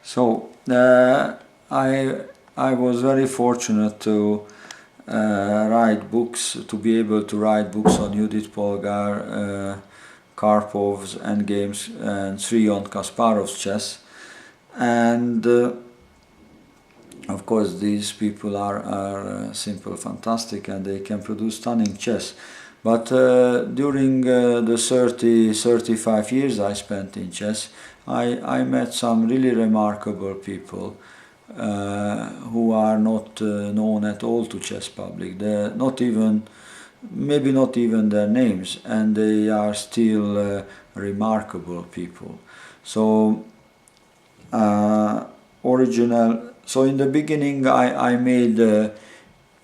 So I was very fortunate to write books, to be able to write books on Judith Polgar, Karpov's endgames, and 3 on Kasparov's chess. And of course these people are simple, fantastic, and they can produce stunning chess. But during the 35 years I spent in chess, I met some really remarkable people who are not known at all to chess public. They're not even, maybe not even their names, and they are still remarkable people. So so in the beginning I made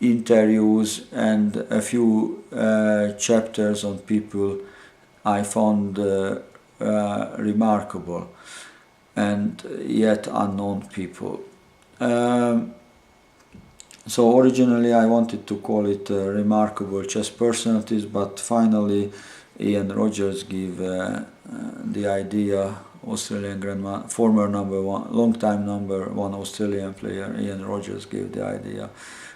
interviews and a few chapters on people I found remarkable and yet unknown people. So originally I wanted to call it Remarkable Chess Personalities, but finally Ian Rogers gave the idea, Australian grandma, former long-time number one Australian player, Ian Rogers gave the idea,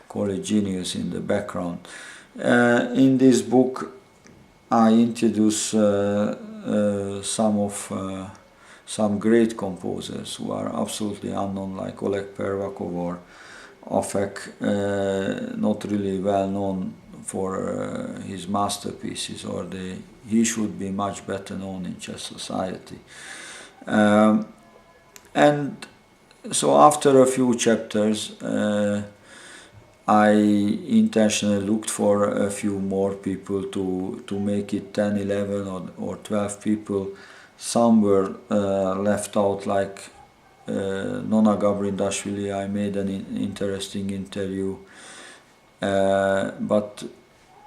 call it Genius in the background. In this book I introduce some great composers who are absolutely unknown, like Oleg Pervakov or Afek, not really well known for his masterpieces, or he should be much better known in chess society. And so after a few chapters I intentionally looked for a few more people to make it 10, 11 or 12 people. Some were left out, like Nona Gabrindashvili. I made an interesting interview, but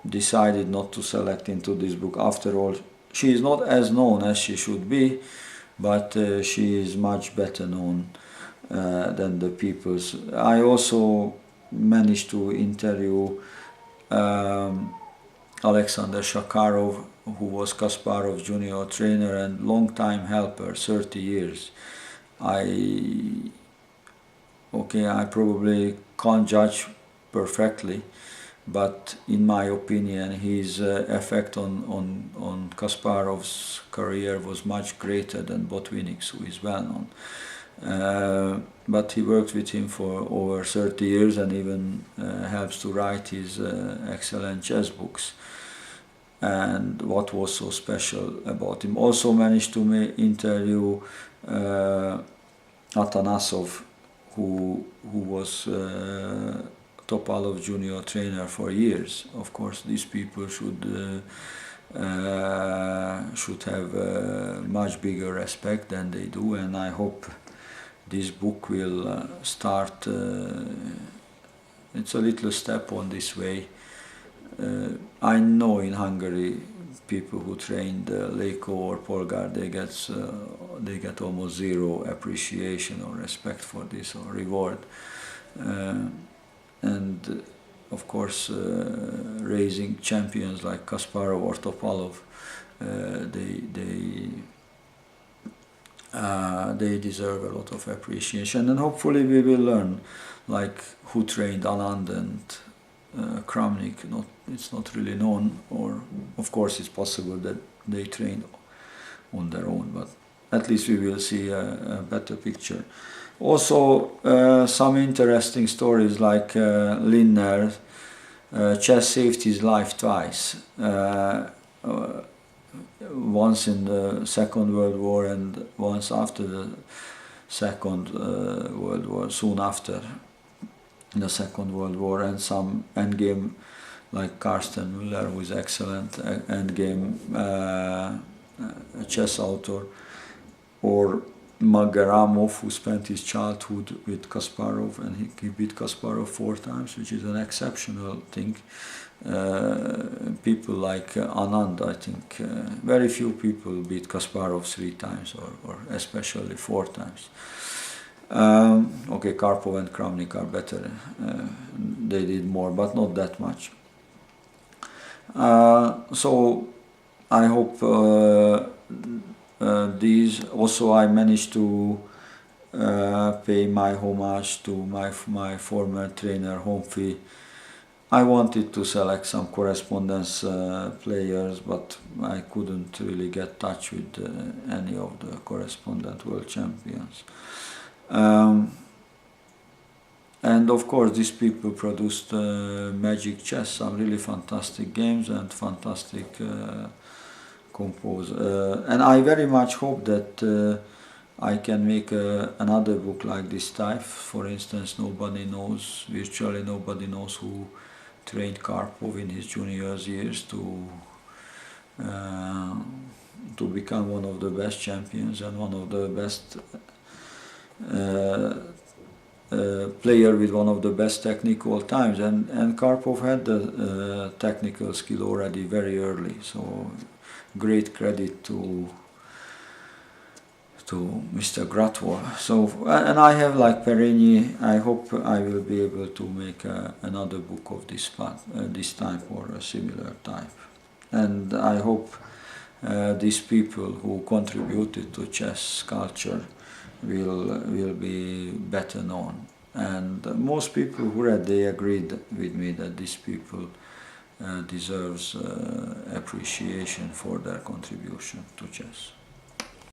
decided not to select into this book. After all, she is not as known as she should be, but she is much better known than the peoples. I also managed to interview Alexander Shakharov, who was Kasparov's junior trainer and long-time helper, 30 years. I probably can't judge perfectly, but in my opinion his effect on Kasparov's career was much greater than Botvinnik's, who is well known. But he worked with him for over 30 years and even helps to write his excellent chess books. And what was so special about him? Also managed to interview Atanasov, who was Topalov junior trainer for years. Of course, these people should have much bigger respect than they do, and I hope this book will start. It's a little step on this way. I know in Hungary people who trained Leko or Polgar, they get almost zero appreciation or respect for this or reward. And of course raising champions like Kasparov or Topalov, they deserve a lot of appreciation, and hopefully we will learn, like who trained Anand and Kramnik. It's not really known, or of course it's possible that they trained on their own, but at least we will see a better picture. Also some interesting stories, like Linner, chess saved his life twice. Once in the Second World War and once after the Second World War, soon after the Second World War, and some endgame like Karsten Müller, who is excellent endgame chess author, or Magaramov, who spent his childhood with Kasparov, and he beat Kasparov 4 times, which is an exceptional thing. People like Anand, I think, very few people beat Kasparov 3 times, or especially 4 times. Okay, Karpov and Kramnik are better. They did more, but not that much. So I hope these. Also, I managed to pay my homage to my former trainer Humphrey. I wanted to select some correspondence players, but I couldn't really get touch with any of the correspondent world champions. And of course these people produced Magic Chess, some really fantastic games and fantastic compose. And I very much hope that I can make another book like this type. For instance, virtually nobody knows who trained Karpov in his junior years to become one of the best champions and one of the best player with one of the best technical times. And Karpov had the technical skill already very early, so great credit to Mr. Gratvor. So, and I have, like Perini, I hope I will be able to make another book of this type or a similar type. And I hope these people who contributed to chess culture will be better known. And most people who read, they agreed with me that these people deserves appreciation for their contribution to chess.